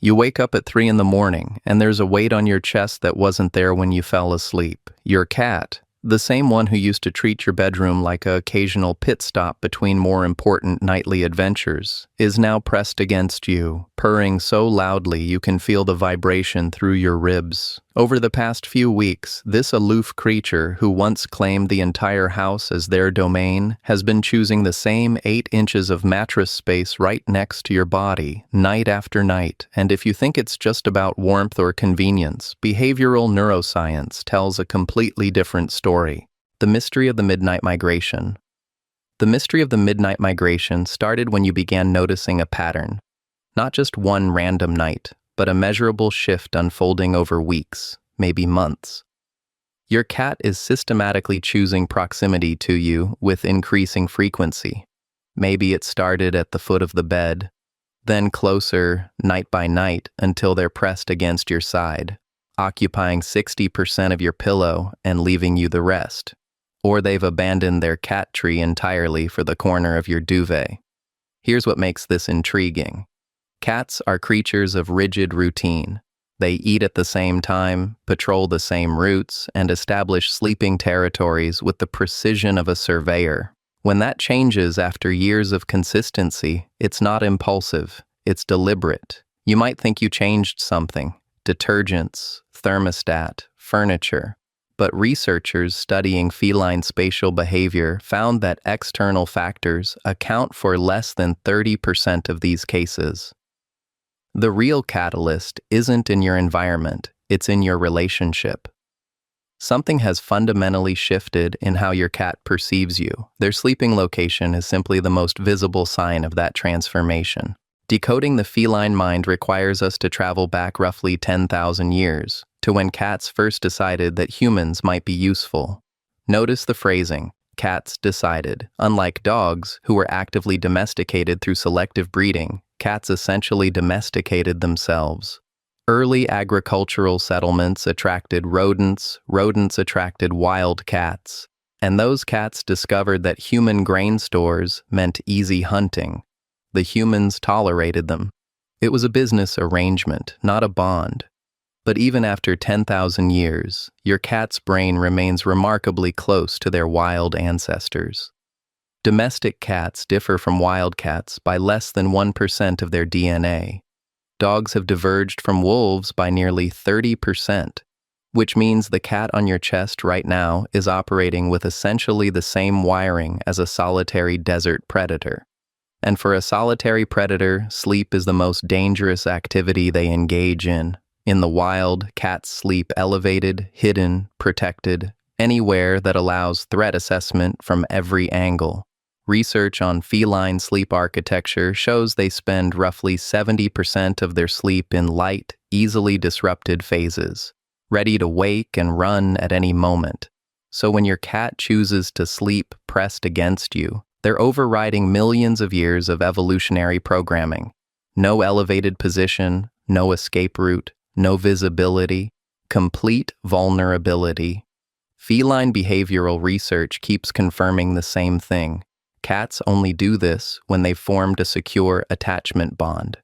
You wake up at 3 in the morning, and there's a weight on your chest that wasn't there when you fell asleep. Your cat, the same one who used to treat your bedroom like an occasional pit stop between more important nightly adventures, is now pressed against you, purring so loudly you can feel the vibration through your ribs. Over the past few weeks, this aloof creature, who once claimed the entire house as their domain, has been choosing the same 8 inches of mattress space right next to your body, night after night. And if you think it's just about warmth or convenience, behavioral neuroscience tells a completely different story. The mystery of the midnight migration. The mystery of the midnight migration started when you began noticing a pattern. Not just one random night, but a measurable shift unfolding over weeks, maybe months. Your cat is systematically choosing proximity to you with increasing frequency. Maybe it started at the foot of the bed, then closer, night by night, until they're pressed against your side, occupying 60% of your pillow and leaving you the rest. Or they've abandoned their cat tree entirely for the corner of your duvet. Here's what makes this intriguing. Cats are creatures of rigid routine. They eat at the same time, patrol the same routes, and establish sleeping territories with the precision of a surveyor. When that changes after years of consistency, it's not impulsive, it's deliberate. You might think you changed something, detergents, thermostat, furniture. But researchers studying feline spatial behavior found that external factors account for less than 30% of these cases. The real catalyst isn't in your environment, it's in your relationship. Something has fundamentally shifted in how your cat perceives you. Their sleeping location is simply the most visible sign of that transformation. Decoding the feline mind requires us to travel back roughly 10,000 years, to when cats first decided that humans might be useful. Notice the phrasing, cats decided. Unlike dogs, who were actively domesticated through selective breeding, cats essentially domesticated themselves. Early agricultural settlements attracted rodents, rodents attracted wild cats, and those cats discovered that human grain stores meant easy hunting. The humans tolerated them. It was a business arrangement, not a bond. But even after 10,000 years, your cat's brain remains remarkably close to their wild ancestors. Domestic cats differ from wild cats by less than 1% of their DNA. Dogs have diverged from wolves by nearly 30%, which means the cat on your chest right now is operating with essentially the same wiring as a solitary desert predator. And for a solitary predator, sleep is the most dangerous activity they engage in. In the wild, cats sleep elevated, hidden, protected, anywhere that allows threat assessment from every angle. Research on feline sleep architecture shows they spend roughly 70% of their sleep in light, easily disrupted phases, ready to wake and run at any moment. So when your cat chooses to sleep pressed against you, they're overriding millions of years of evolutionary programming. No elevated position, no escape route, no visibility, complete vulnerability. Feline behavioral research keeps confirming the same thing. Cats only do this when they've formed a secure attachment bond.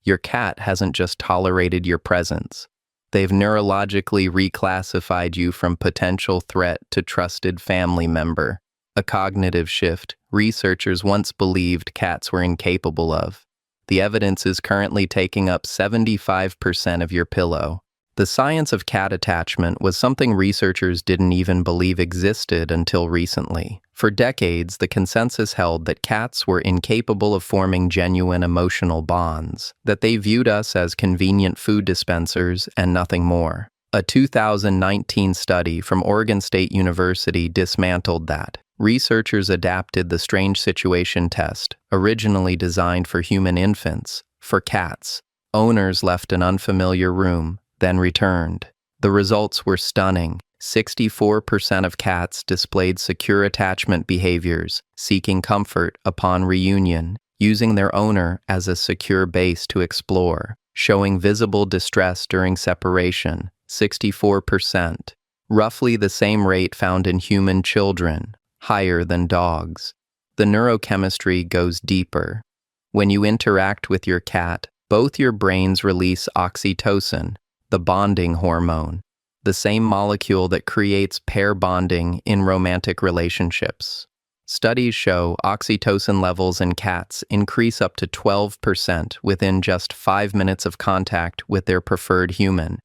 Your cat hasn't just tolerated your presence. They've neurologically reclassified you from potential threat to trusted family member, a cognitive shift researchers once believed cats were incapable of. The evidence is currently taking up 75% of your pillow. The science of cat attachment was something researchers didn't even believe existed until recently. For decades, the consensus held that cats were incapable of forming genuine emotional bonds, that they viewed us as convenient food dispensers and nothing more. A 2019 study from Oregon State University dismantled that. Researchers adapted the strange situation test, originally designed for human infants, for cats. Owners left an unfamiliar room, then returned. The results were stunning. 64% of cats displayed secure attachment behaviors, seeking comfort upon reunion, using their owner as a secure base to explore, showing visible distress during separation, 64%. Roughly the same rate found in human children, higher than dogs. The neurochemistry goes deeper. When you interact with your cat, Both your brains release oxytocin, the bonding hormone, the same molecule that creates pair bonding in romantic relationships. Studies show oxytocin levels in cats increase up to 12% within just 5 minutes of contact with their preferred human.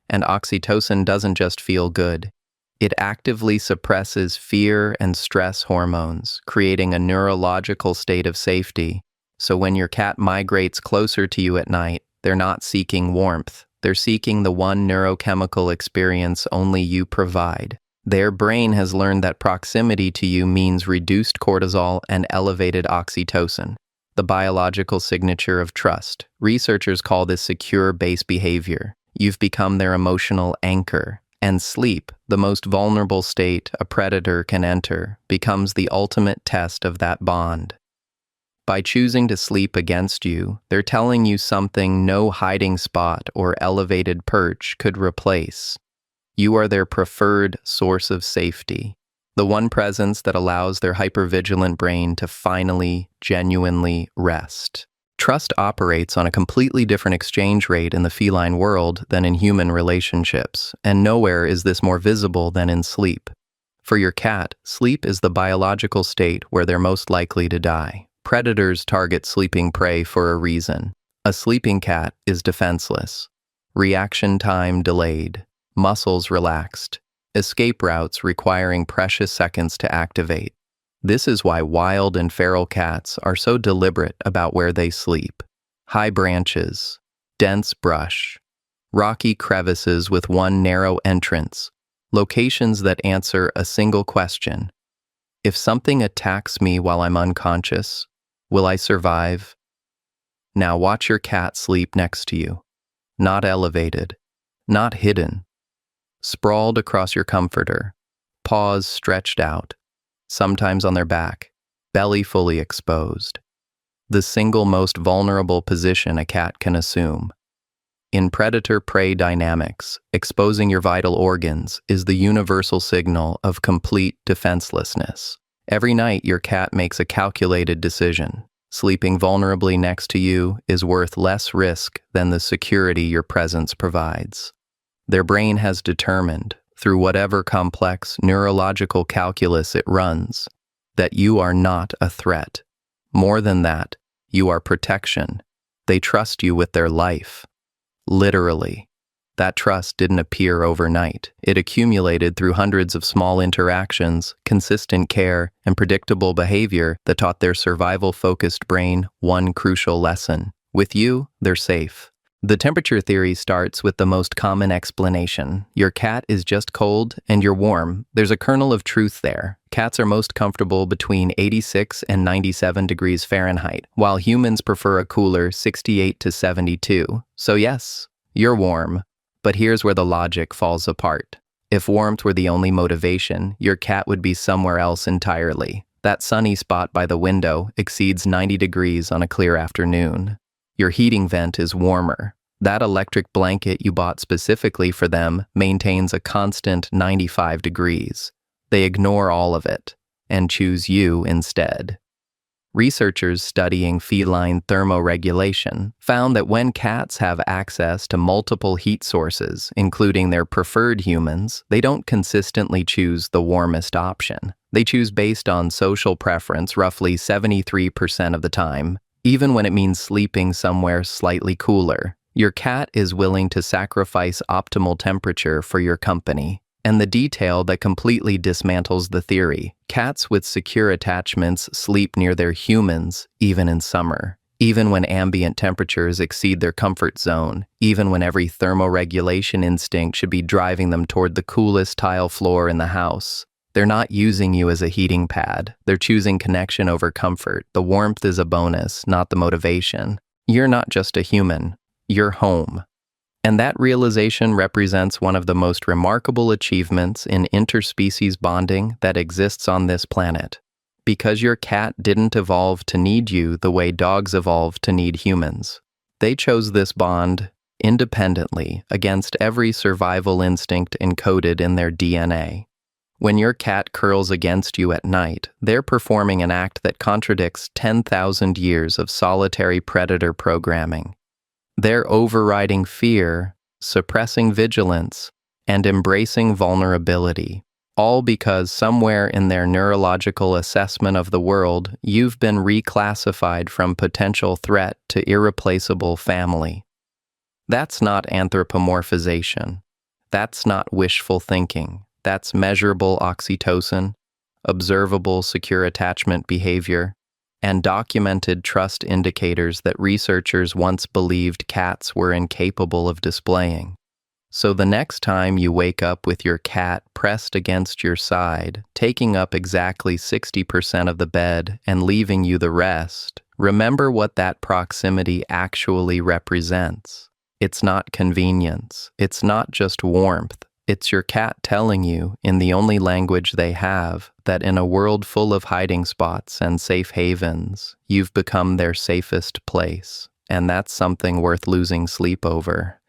And oxytocin doesn't just feel good. It actively suppresses fear and stress hormones, creating a neurological state of safety. So when your cat migrates closer to you at night, they're not seeking warmth. They're seeking the one neurochemical experience only you provide. Their brain has learned that proximity to you means reduced cortisol and elevated oxytocin, the biological signature of trust. Researchers call this secure base behavior. You've become their emotional anchor. And sleep, the most vulnerable state a predator can enter, becomes the ultimate test of that bond. By choosing to sleep against you, they're telling you something no hiding spot or elevated perch could replace. You are their preferred source of safety, the one presence that allows their hypervigilant brain to finally, genuinely rest. Trust operates on a completely different exchange rate in the feline world than in human relationships, and nowhere is this more visible than in sleep. For your cat, sleep is the biological state where they're most likely to die. Predators target sleeping prey for a reason. A sleeping cat is defenseless. Reaction time delayed, muscles relaxed, escape routes requiring precious seconds to activate. This is why wild and feral cats are so deliberate about where they sleep. High branches, dense brush, rocky crevices with one narrow entrance, locations that answer a single question. If something attacks me while I'm unconscious, will I survive? Now watch your cat sleep next to you. Not elevated, not hidden. Sprawled across your comforter, paws stretched out, sometimes on their back, belly fully exposed. The single most vulnerable position a cat can assume. In predator-prey dynamics, exposing your vital organs is the universal signal of complete defenselessness. Every night, your cat makes a calculated decision. Sleeping vulnerably next to you is worth less risk than the security your presence provides. Their brain has determined, through whatever complex neurological calculus it runs, that you are not a threat. More than that, you are protection. They trust you with their life. Literally. That trust didn't appear overnight. It accumulated through hundreds of small interactions, consistent care, and predictable behavior that taught their survival-focused brain one crucial lesson. With you, they're safe. The temperature theory starts with the most common explanation. Your cat is just cold and you're warm. There's a kernel of truth there. Cats are most comfortable between 86 and 97 degrees Fahrenheit, while humans prefer a cooler 68 to 72. So yes, you're warm. But here's where the logic falls apart. If warmth were the only motivation, your cat would be somewhere else entirely. That sunny spot by the window exceeds 90 degrees on a clear afternoon. Your heating vent is warmer. That electric blanket you bought specifically for them maintains a constant 95 degrees. They ignore all of it and choose you instead. Researchers studying feline thermoregulation found that when cats have access to multiple heat sources, including their preferred humans, they don't consistently choose the warmest option. They choose based on social preference roughly 73% of the time, even when it means sleeping somewhere slightly cooler. Your cat is willing to sacrifice optimal temperature for your company. And the detail that completely dismantles the theory. Cats with secure attachments sleep near their humans, even in summer. Even when ambient temperatures exceed their comfort zone. Even when every thermoregulation instinct should be driving them toward the coolest tile floor in the house. They're not using you as a heating pad. They're choosing connection over comfort. The warmth is a bonus, not the motivation. You're not just a human. You're home. And that realization represents one of the most remarkable achievements in interspecies bonding that exists on this planet. Because your cat didn't evolve to need you the way dogs evolved to need humans. They chose this bond independently against every survival instinct encoded in their DNA. When your cat curls against you at night, they're performing an act that contradicts 10,000 years of solitary predator programming. They're overriding fear, suppressing vigilance, and embracing vulnerability, all because somewhere in their neurological assessment of the world, you've been reclassified from potential threat to irreplaceable family. That's not anthropomorphization. That's not wishful thinking. That's measurable oxytocin, observable secure attachment behavior, and documented trust indicators that researchers once believed cats were incapable of displaying. So the next time you wake up with your cat pressed against your side, taking up exactly 60% of the bed and leaving you the rest, remember what that proximity actually represents. It's not convenience. It's not just warmth. It's your cat telling you, in the only language they have, that in a world full of hiding spots and safe havens, you've become their safest place. And that's something worth losing sleep over.